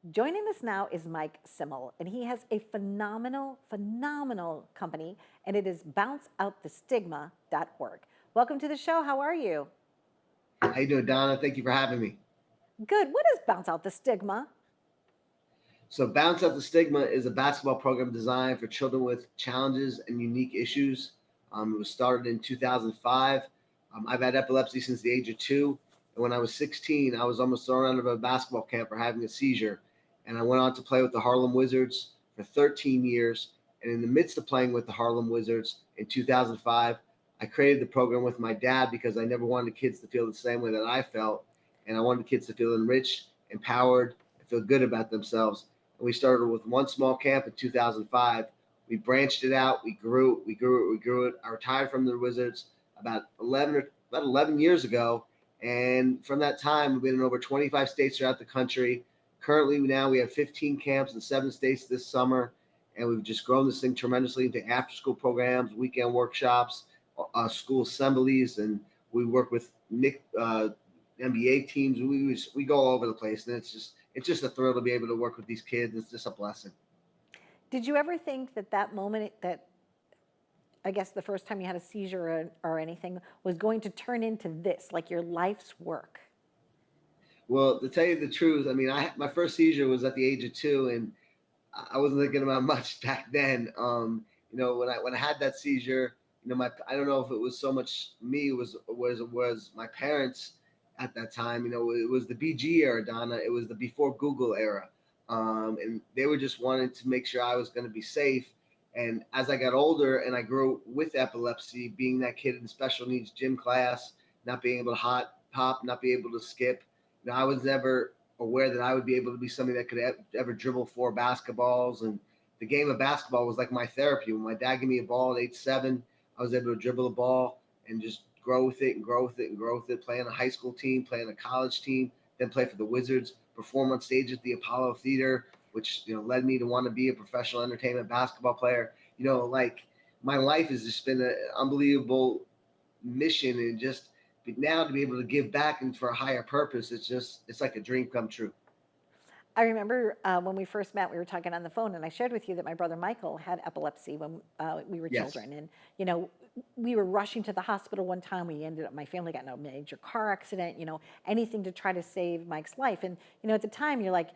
Joining us now is Mike Simmel, and he has a phenomenal company, and it is bounceoutthestigma.org. Welcome to the show. How are you? How you doing, Donna? Thank you for having me. Good. What is Bounce Out the Stigma? So, Bounce Out the Stigma is a basketball program designed for children with challenges and unique issues. It was started in 2005. I've had epilepsy since the age of 2. And when I was 16, I was almost thrown out of a basketball camp for having a seizure. And I went on to play with the Harlem Wizards for 13 years. And in the midst of playing with the Harlem Wizards in 2005, I created the program with my dad because I never wanted kids to feel the same way that I felt. And I wanted kids to feel enriched, empowered, and feel good about themselves. And we started with one small camp in 2005. We branched it out. We grew it. We grew it. We grew it. I retired from the Wizards about 11 years ago, and from that time, we've been in over 25 states throughout the country. Currently, now we have 15 camps in 7 states this summer, and we've just grown this thing tremendously into after-school programs, weekend workshops, school assemblies, and we work with NBA teams. We go all over the place, and it's just a thrill to be able to work with these kids. It's just a blessing. Did you ever think that that moment that I guess the first time you had a seizure or anything was going to turn into this, like your life's work? Well, to tell you the truth, I mean, my first seizure was at the age of 2, and I wasn't thinking about much back then. When I had that seizure, I don't know if it was so much me, it was my parents at that time. It was the BG era, Donna. It was the before Google era, and they were just wanting to make sure I was going to be safe. And as I got older and I grew with epilepsy, being that kid in special needs gym class, not being able to hop, not being able to skip, I was never aware that I would be able to be somebody that could ever dribble 4 basketballs. And the game of basketball was like my therapy. When my dad gave me a ball at age 7, I was able to dribble the ball and just grow with it and grow with it and grow with it. Play on a high school team, play on a college team, then play for the Wizards, perform on stage at the Apollo Theater, which led me to want to be a professional entertainment basketball player. Like my life has just been an unbelievable mission, and just now to be able to give back and for a higher purpose, it's like a dream come true. I remember when we first met, we were talking on the phone, and I shared with you that my brother Michael had epilepsy when we were Yes, children, and we were rushing to the hospital one time. We ended up, my family got in a major car accident. Anything to try to save Mike's life, and at the time, you're like,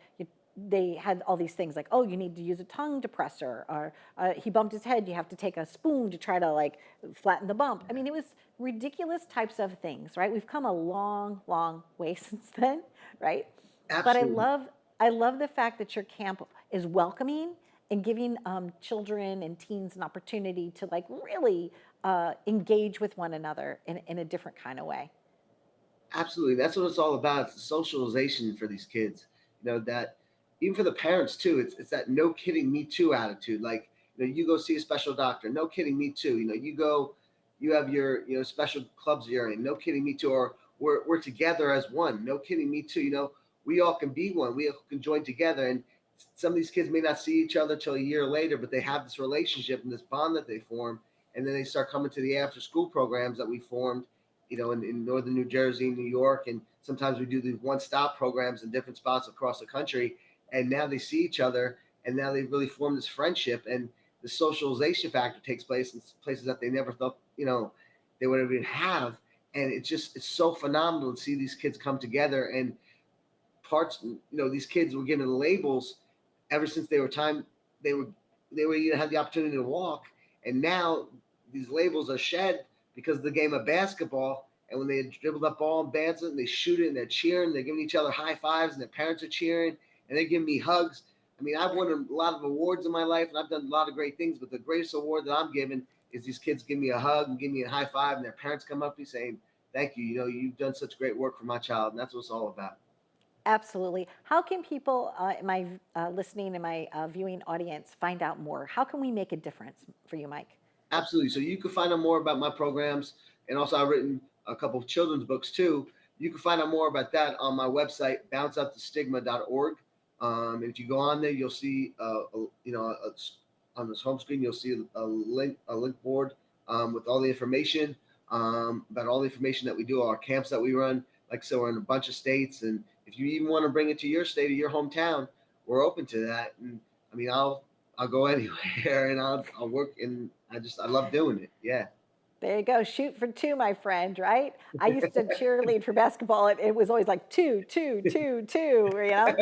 they had all these things like, oh, you need to use a tongue depressor, or he bumped his head, you have to take a spoon to try to like flatten the bump. I mean, it was ridiculous types of things, right? We've come a long way since then, right? But absolutely. I love the fact that your camp is welcoming and giving children and teens an opportunity to like really engage with one another in a different kind of way. Absolutely. That's what it's all about. It's the socialization for these kids. That even for the parents too, it's that no kidding me too attitude. Like, you go see a special doctor, no kidding me too. You have your, special clubs you're in, no kidding me too. Or we're together as one, no kidding me too. We all can be one. We all can join together. And some of these kids may not see each other till a year later, but they have this relationship and this bond that they form. And then they start coming to the after school programs that we formed, in northern New Jersey, New York, and sometimes we do these one-stop programs in different spots across the country. And now they see each other, and now they've really formed this friendship, and the socialization factor takes place in places that they never thought they would even have. And it's so phenomenal to see these kids come together. And these kids were given labels ever since they were they were had the opportunity to walk, and now these labels are shed because of the game of basketball. And when they dribble that ball and bounce it, and they shoot it, and they're cheering, they're giving each other high fives, and their parents are cheering, and they're giving me hugs. I mean, I've won a lot of awards in my life, and I've done a lot of great things. But the greatest award that I'm given is these kids give me a hug and give me a high five, and their parents come up to me saying, "Thank you. You've done such great work for my child," and that's what it's all about. Absolutely. How can people in my listening and my viewing audience find out more? How can we make a difference for you, Mike? Absolutely. So you can find out more about my programs, and also I've written a couple of children's books too. You can find out more about that on my website, bounceoutthestigma.org. And if you go on there, you'll see, on this home screen, you'll see a link board with all the information, about all the information that we do, all our camps that we run. Like I said, we're in a bunch of states, and if you even want to bring it to your state or your hometown, we're open to that. And I mean, I'll go anywhere and I'll work, and I love doing it. Yeah. There you go. Shoot for two, my friend, right? I used to cheerlead for basketball. It was always like two, two, two, two, you know?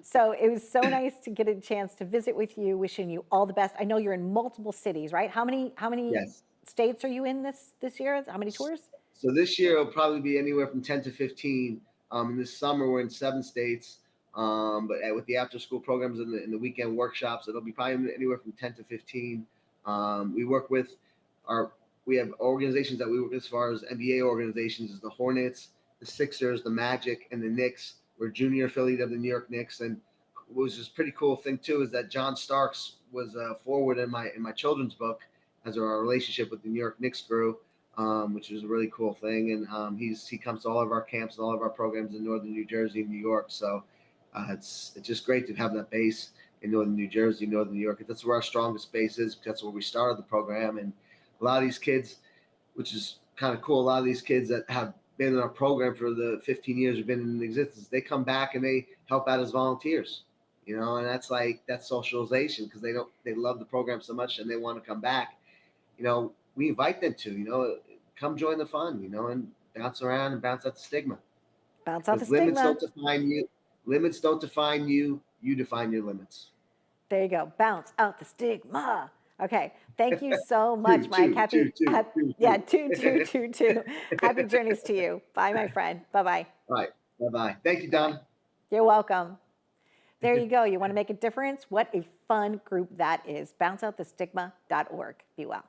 So it was so nice to get a chance to visit with you, wishing you all the best. I know you're in multiple cities, right? How many Yes. states are you in this year? How many tours? So this year it'll probably be anywhere from 10 to 15. And this summer we're in 7 states. But with the after school programs and the weekend workshops, it'll be probably anywhere from 10 to 15. We work with our, we have organizations that we work with as far as NBA organizations is the Hornets, the Sixers, the Magic, and the Knicks. We're junior affiliate of the New York Knicks. And what was just pretty cool thing too is that John Starks was a forward in my children's book as our relationship with the New York Knicks grew, which was a really cool thing. And he comes to all of our camps and all of our programs in northern New Jersey and New York. So it's just great to have that base in northern New Jersey, northern New York. That's where our strongest base is. That's where we started the program. And a lot of these kids, which is kind of cool, a lot of these kids that have been in our program for the 15 years we've been in existence, they come back and they help out as volunteers. And that's socialization because they love the program so much and they want to come back. We invite them to, come join the fun, and bounce around and bounce out the stigma. Bounce out the Because limits stigma. don't define you. Limits don't define you. You define your limits. There you go. Bounce out the stigma. Okay. Thank you so Two, much, Mike. two, two, Happy, two, two, yeah, two. two, two, two, two. Happy journeys to you. Bye, my friend. Bye-bye. All right. Bye-bye. Thank you, Bye-bye. Donna. You're welcome. There you go. You want to make a difference? What a fun group that is. Bounceoutthestigma.org. Be well.